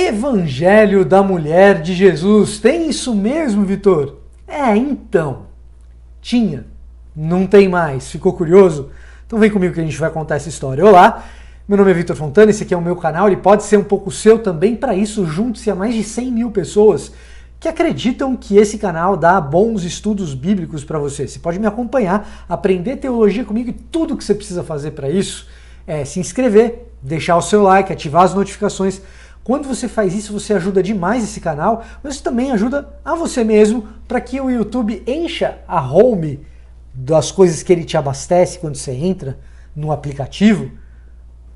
Evangelho da Mulher de Jesus. Tem isso mesmo, Vitor? Então. Tinha. Não tem mais. Ficou curioso? Então vem comigo que a gente vai contar essa história. Olá, meu nome é Vitor Fontana, esse aqui é o meu canal, ele pode ser um pouco seu também. Para isso, junte-se a mais de 100 mil pessoas que acreditam que esse canal dá bons estudos bíblicos para você. Você pode me acompanhar, aprender teologia comigo, e tudo que você precisa fazer para isso é se inscrever, deixar o seu like, ativar as notificações. Quando você faz isso, você ajuda demais esse canal, mas você também ajuda a você mesmo para que o YouTube encha a home das coisas que ele te abastece quando você entra no aplicativo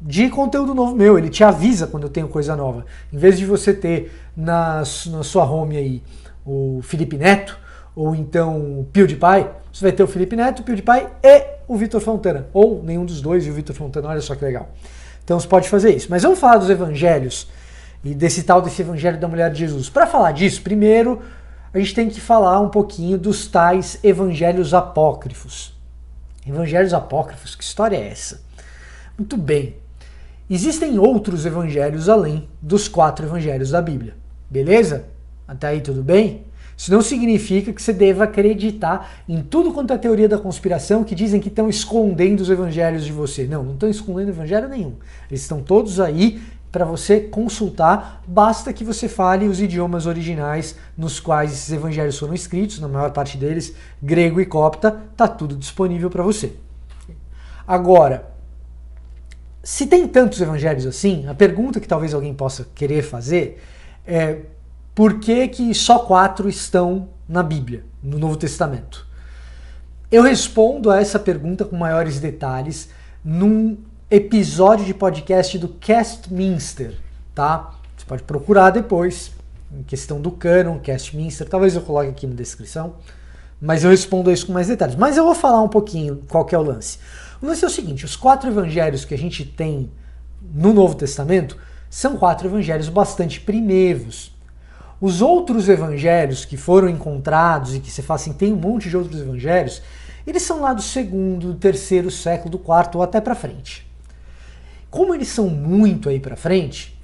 de conteúdo novo meu. Ele te avisa quando eu tenho coisa nova. Em vez de você ter na sua home aí o Felipe Neto ou então o PewDiePie, você vai ter o Felipe Neto, o PewDiePie e o Vitor Fontana. Ou nenhum dos dois e o Vitor Fontana, olha só que legal. Então você pode fazer isso. Mas vamos falar dos evangelhos e desse Evangelho da Mulher de Jesus. Para falar disso, primeiro a gente tem que falar um pouquinho dos tais evangelhos apócrifos. Evangelhos apócrifos, que história é essa? Muito bem. Existem outros evangelhos além dos 4 evangelhos da Bíblia. Beleza? Até aí tudo bem? Isso não significa que você deva acreditar em tudo quanto é teoria da conspiração que dizem que estão escondendo os evangelhos de você. Não, não estão escondendo evangelho nenhum. Eles estão todos aí para você consultar, basta que você fale os idiomas originais nos quais esses evangelhos foram escritos, na maior parte deles, grego e copta, tá tudo disponível para você. Agora, se tem tantos evangelhos assim, a pergunta que talvez alguém possa querer fazer é por que só 4 estão na Bíblia, no Novo Testamento? Eu respondo a essa pergunta com maiores detalhes num episódio de podcast do Castminster, tá? Você pode procurar depois, em questão do cânon, Castminster, talvez eu coloque aqui na descrição, mas eu respondo a isso com mais detalhes. Mas eu vou falar um pouquinho qual que é o lance. O lance é o seguinte, os 4 evangelhos que a gente tem no Novo Testamento são 4 evangelhos bastante primeiros. Os outros evangelhos que foram encontrados e que você fala assim, tem um monte de outros evangelhos, eles são lá do 2º, do 3º século, do 4º ou até para frente. Como eles são muito aí para frente,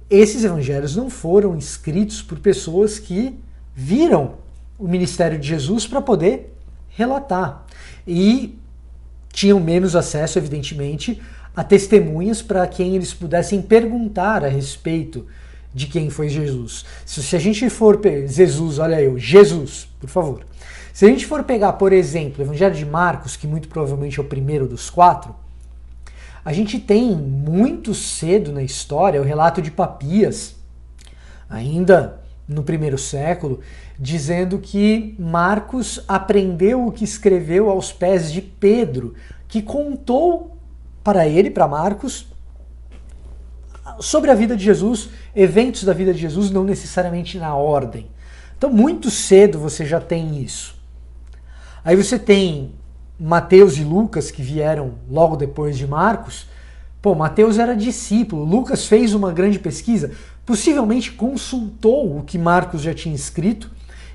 esses evangelhos não foram escritos por pessoas que viram o ministério de Jesus para poder relatar. E tinham menos acesso, evidentemente, a testemunhas para quem eles pudessem perguntar a respeito de quem foi Jesus. Se a gente for... Jesus, olha eu, Jesus, por favor. Se a gente for pegar, por exemplo, o Evangelho de Marcos, que muito provavelmente é o primeiro dos 4, a gente tem muito cedo na história o relato de Papias, ainda no 1º século, dizendo que Marcos aprendeu o que escreveu aos pés de Pedro, que contou para ele, para Marcos, sobre a vida de Jesus, eventos da vida de Jesus, não necessariamente na ordem. Então, muito cedo você já tem isso. Aí você tem Mateus e Lucas, que vieram logo depois de Marcos. Pô, Mateus era discípulo, Lucas fez uma grande pesquisa, possivelmente consultou o que Marcos já tinha escrito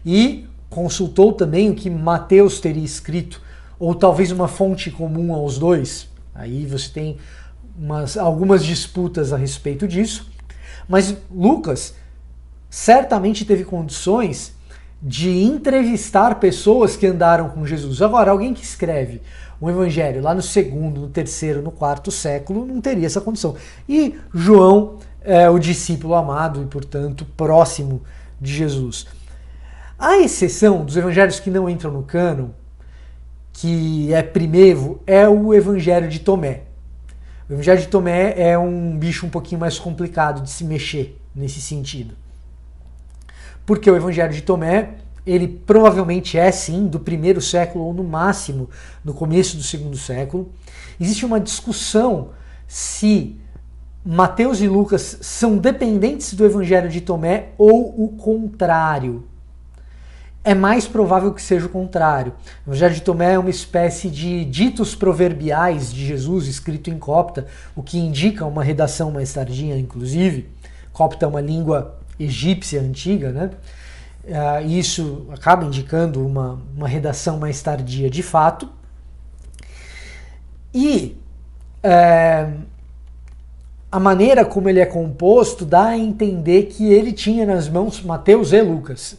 e consultou também o que Mateus teria escrito, ou talvez uma fonte comum aos dois. Aí você tem algumas disputas a respeito disso, mas Lucas certamente teve condições de entrevistar pessoas que andaram com Jesus. Agora, alguém que escreve um evangelho lá no 2º, no 3º, no 4º século não teria essa condição. E João é o discípulo amado e, portanto, próximo de Jesus. A exceção dos evangelhos que não entram no cânon, que é primevo, é o evangelho de Tomé. O evangelho de Tomé é um bicho um pouquinho mais complicado de se mexer nesse sentido. Porque o evangelho de Tomé, ele provavelmente é sim do 1º século ou no máximo no começo do 2º século. Existe uma discussão se Mateus e Lucas são dependentes do evangelho de Tomé ou o contrário. É mais provável que seja o contrário. O Evangelho de Tomé é uma espécie de ditos proverbiais de Jesus, escrito em copta, o que indica uma redação mais tardia, inclusive. Copta é uma língua egípcia antiga, né? Isso acaba indicando uma redação mais tardia de fato. E a maneira como ele é composto dá a entender que ele tinha nas mãos Mateus e Lucas.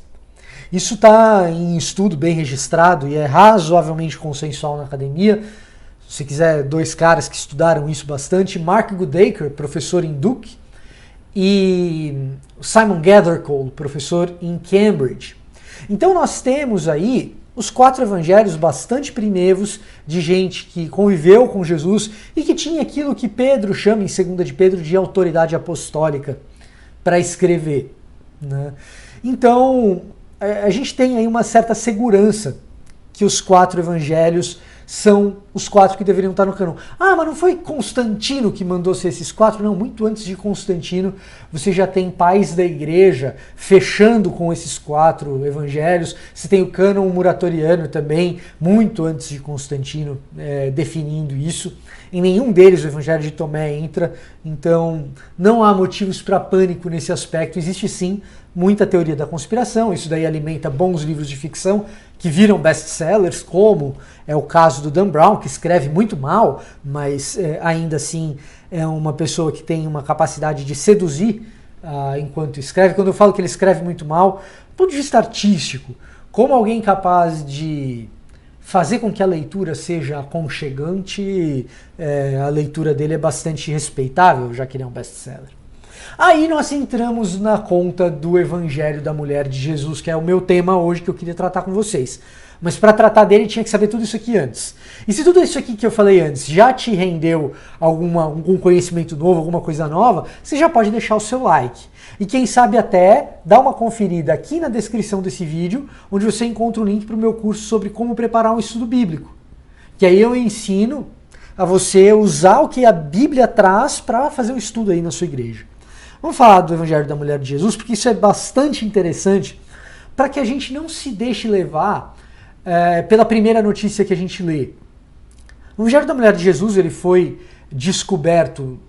Isso está em estudo bem registrado e é razoavelmente consensual na academia. Se quiser, 2 caras que estudaram isso bastante, Mark Goodacre, professor em Duke, e Simon Gathercole, professor em Cambridge. Então nós temos aí os 4 evangelhos bastante primeiros de gente que conviveu com Jesus e que tinha aquilo que Pedro chama em 2 de Pedro de autoridade apostólica para escrever, né? Então a gente tem aí uma certa segurança que os 4 evangelhos são os 4 que deveriam estar no cânon. Ah, mas não foi Constantino que mandou ser esses 4? Não, muito antes de Constantino, você já tem pais da igreja fechando com esses 4 evangelhos. Você tem o cânon muratoriano também, muito antes de Constantino, definindo isso. Em nenhum deles o evangelho de Tomé entra, então não há motivos para pânico nesse aspecto. Existe sim muita teoria da conspiração, isso daí alimenta bons livros de ficção que viram best-sellers, como é o caso do Dan Brown, que escreve muito mal, mas ainda assim é uma pessoa que tem uma capacidade de seduzir enquanto escreve. Quando eu falo que ele escreve muito mal, do ponto de vista artístico, como alguém capaz de fazer com que a leitura seja aconchegante, a leitura dele é bastante respeitável, já que ele é um best-seller. Aí nós entramos na conta do Evangelho da Mulher de Jesus, que é o meu tema hoje que eu queria tratar com vocês. Mas para tratar dele tinha que saber tudo isso aqui antes. E se tudo isso aqui que eu falei antes já te rendeu algum conhecimento novo, alguma coisa nova, você já pode deixar o seu like. E quem sabe até dar uma conferida aqui na descrição desse vídeo, onde você encontra o link para o meu curso sobre como preparar um estudo bíblico. Que aí eu ensino a você usar o que a Bíblia traz para fazer um estudo aí na sua igreja. Vamos falar do Evangelho da Mulher de Jesus, porque isso é bastante interessante para que a gente não se deixe levar pela primeira notícia que a gente lê. O Evangelho da Mulher de Jesus ele foi descoberto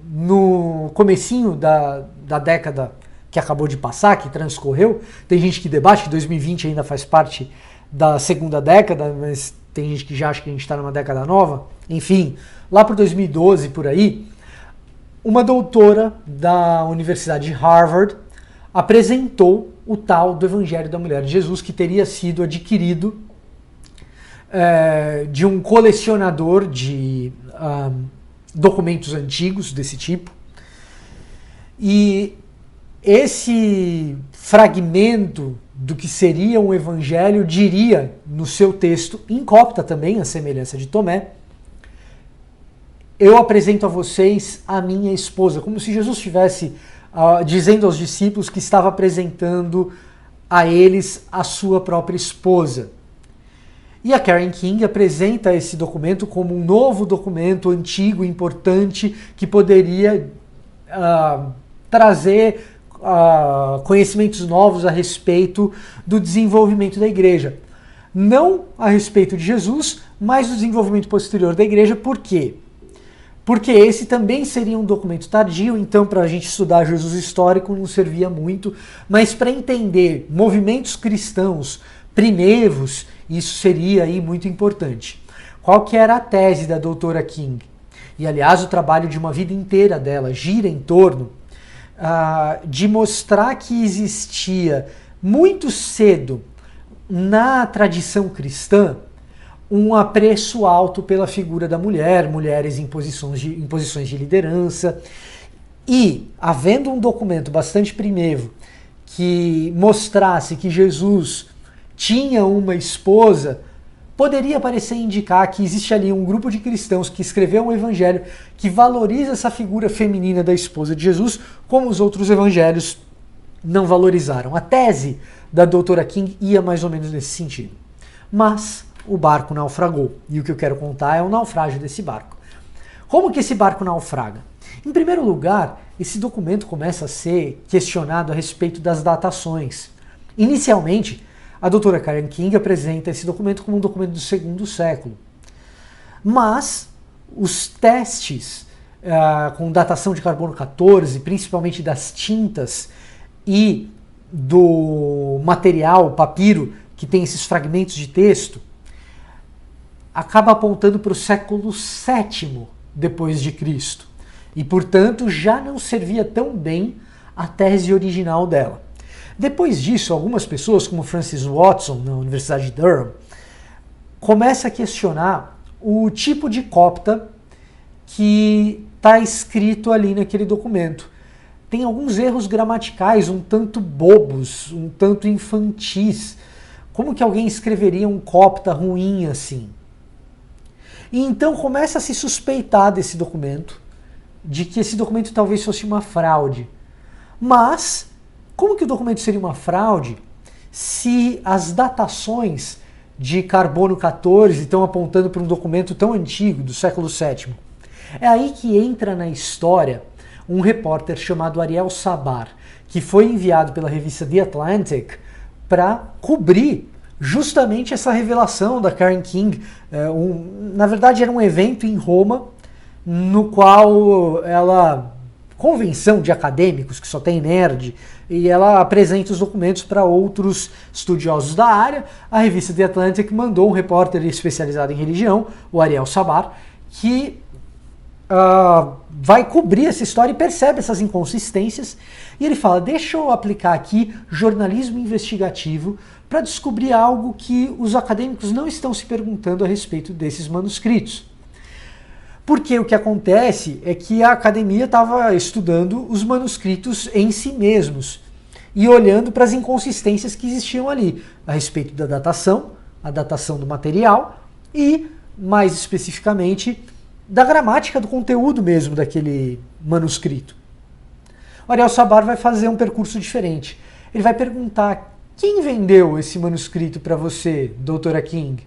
no comecinho da década que acabou de passar, que transcorreu. Tem gente que debate que 2020 ainda faz parte da segunda década, mas tem gente que já acha que a gente está numa década nova. Enfim, lá por 2012, por aí, uma doutora da Universidade de Harvard apresentou o tal do Evangelho da Mulher de Jesus, que teria sido adquirido de um colecionador de documentos antigos desse tipo. E esse fragmento do que seria um evangelho diria no seu texto, em copta também, a semelhança de Tomé: eu apresento a vocês a minha esposa, como se Jesus estivesse dizendo aos discípulos que estava apresentando a eles a sua própria esposa. E a Karen King apresenta esse documento como um novo documento antigo, importante, que poderia trazer conhecimentos novos a respeito do desenvolvimento da igreja. Não a respeito de Jesus, mas do desenvolvimento posterior da igreja. Por quê? Porque esse também seria um documento tardio, então para a gente estudar Jesus histórico não servia muito, mas para entender movimentos cristãos primeiros, isso seria aí muito importante. Qual que era a tese da doutora King? E aliás o trabalho de uma vida inteira dela gira em torno de mostrar que existia muito cedo na tradição cristã um apreço alto pela figura da mulher, mulheres em posições de liderança, e havendo um documento bastante primeiro que mostrasse que Jesus tinha uma esposa, poderia parecer indicar que existe ali um grupo de cristãos que escreveu um evangelho que valoriza essa figura feminina da esposa de Jesus, como os outros evangelhos não valorizaram. A tese da doutora King ia mais ou menos nesse sentido. Mas o barco naufragou, e o que eu quero contar é o naufrágio desse barco. Como que esse barco naufraga? Em primeiro lugar, esse documento começa a ser questionado a respeito das datações. Inicialmente, a doutora Karen King apresenta esse documento como um documento do 2º século. Mas os testes com datação de carbono 14, principalmente das tintas e do material, papiro, que tem esses fragmentos de texto, acaba apontando para o século VII depois de Cristo. e, portanto, já não servia tão bem a tese original dela. Depois disso, algumas pessoas, como Francis Watson, na Universidade de Durham, começam a questionar o tipo de copta que está escrito ali naquele documento. Tem alguns erros gramaticais um tanto bobos, um tanto infantis. Como que alguém escreveria um copta ruim assim? E então começa a se suspeitar desse documento, de que esse documento talvez fosse uma fraude. Mas, como que o documento seria uma fraude se as datações de carbono 14 estão apontando para um documento tão antigo, do século VII? É aí que entra na história um repórter chamado Ariel Sabar, que foi enviado pela revista The Atlantic para cobrir justamente essa revelação da Karen King. Na verdade, era um evento em Roma, no qual ela... convenção de acadêmicos, que só tem nerd, e ela apresenta os documentos para outros estudiosos da área. A revista The Atlantic mandou um repórter especializado em religião, o Ariel Sabar, que vai cobrir essa história e percebe essas inconsistências, e ele fala, deixa eu aplicar aqui jornalismo investigativo para descobrir algo que os acadêmicos não estão se perguntando a respeito desses manuscritos. Porque o que acontece é que a academia estava estudando os manuscritos em si mesmos e olhando para as inconsistências que existiam ali, a respeito da datação, a datação do material e, mais especificamente, da gramática do conteúdo mesmo daquele manuscrito. O Ariel Sabar vai fazer um percurso diferente. Ele vai perguntar, quem vendeu esse manuscrito para você, doutora King?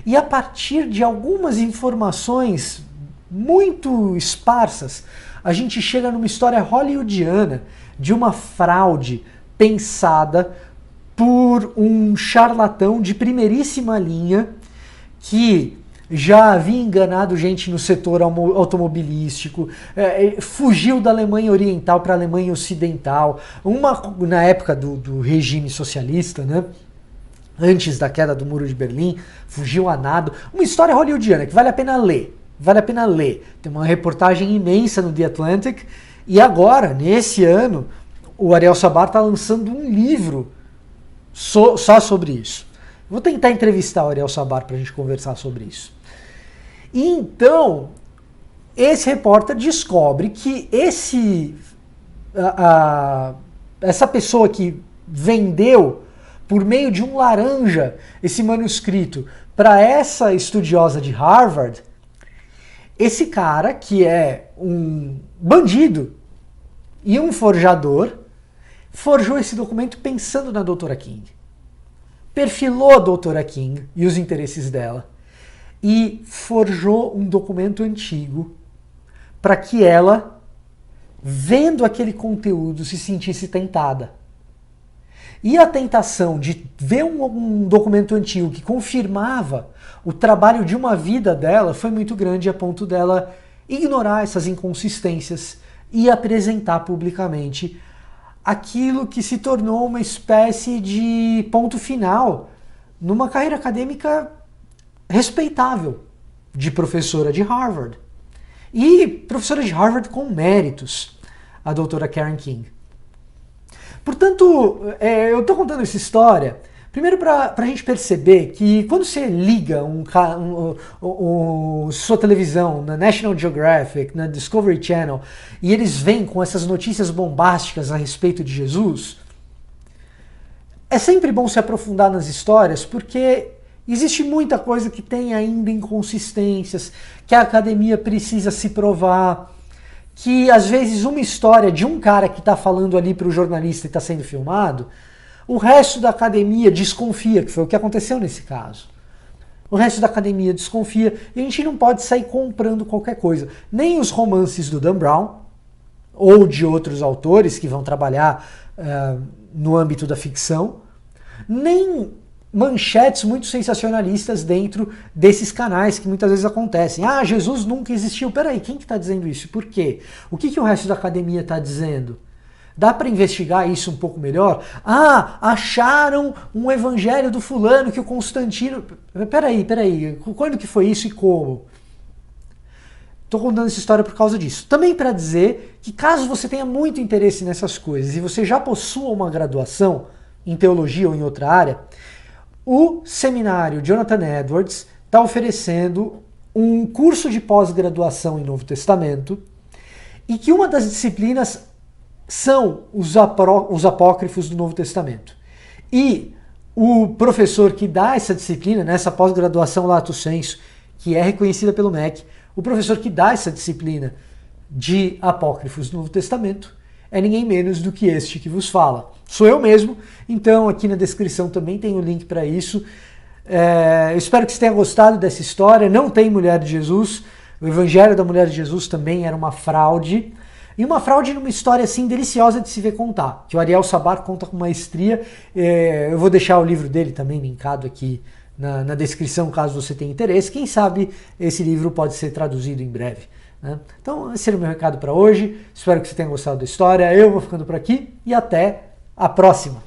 E a partir de algumas informações muito esparsas, a gente chega numa história hollywoodiana de uma fraude pensada por um charlatão de primeiríssima linha que já havia enganado gente no setor automobilístico, fugiu da Alemanha Oriental para a Alemanha Ocidental, na época do regime socialista, né? Antes da queda do Muro de Berlim, fugiu a nado. Uma história hollywoodiana que vale a pena ler. Vale a pena ler. Tem uma reportagem imensa no The Atlantic. E agora, nesse ano, o Ariel Sabar está lançando um livro só sobre isso. Vou tentar entrevistar o Ariel Sabar para a gente conversar sobre isso. E então, esse repórter descobre que essa pessoa que vendeu por meio de um laranja esse manuscrito para essa estudiosa de Harvard, esse cara, que é um bandido e um forjador, forjou esse documento pensando na doutora King. Perfilou a doutora King e os interesses dela e forjou um documento antigo para que ela, vendo aquele conteúdo, se sentisse tentada. E a tentação de ver um documento antigo que confirmava o trabalho de uma vida dela foi muito grande, a ponto dela ignorar essas inconsistências e apresentar publicamente aquilo que se tornou uma espécie de ponto final numa carreira acadêmica respeitável de professora de Harvard. E professora de Harvard com méritos, a doutora Karen King. Portanto, eu estou contando essa história, primeiro para a gente perceber que quando você liga sua televisão na National Geographic, na Discovery Channel, e eles vêm com essas notícias bombásticas a respeito de Jesus, é sempre bom se aprofundar nas histórias, porque existe muita coisa que tem ainda inconsistências, que a academia precisa se provar, que às vezes uma história de um cara que está falando ali para o jornalista e está sendo filmado, o resto da academia desconfia, que foi o que aconteceu nesse caso. O resto da academia desconfia e a gente não pode sair comprando qualquer coisa. Nem os romances do Dan Brown, ou de outros autores que vão trabalhar no âmbito da ficção, nem manchetes muito sensacionalistas dentro desses canais que muitas vezes acontecem. Ah, Jesus nunca existiu. Peraí, quem que está dizendo isso? Por quê? O que o resto da academia está dizendo? Dá para investigar isso um pouco melhor? Ah, acharam um evangelho do fulano que o Constantino... Peraí, quando que foi isso e como? Estou contando essa história por causa disso. Também para dizer que caso você tenha muito interesse nessas coisas e você já possua uma graduação em teologia ou em outra área, o seminário Jonathan Edwards está oferecendo um curso de pós-graduação em Novo Testamento e que uma das disciplinas são os apócrifos do Novo Testamento. E o professor que dá essa disciplina, nessa pós-graduação Lato Sensu, que é reconhecida pelo MEC, o professor que dá essa disciplina de apócrifos do Novo Testamento é ninguém menos do que este que vos fala. Sou eu mesmo, então aqui na descrição também tem o link para isso. Eu espero que você tenha gostado dessa história. Não tem mulher de Jesus, o evangelho da mulher de Jesus também era uma fraude. E uma fraude numa história assim deliciosa de se ver contar, que o Ariel Sabar conta com maestria. Eu vou deixar o livro dele também linkado aqui na descrição, caso você tenha interesse. Quem sabe esse livro pode ser traduzido em breve, né? Então, esse era o meu recado para hoje. Espero que você tenha gostado da história. Eu vou ficando por aqui e até a próxima!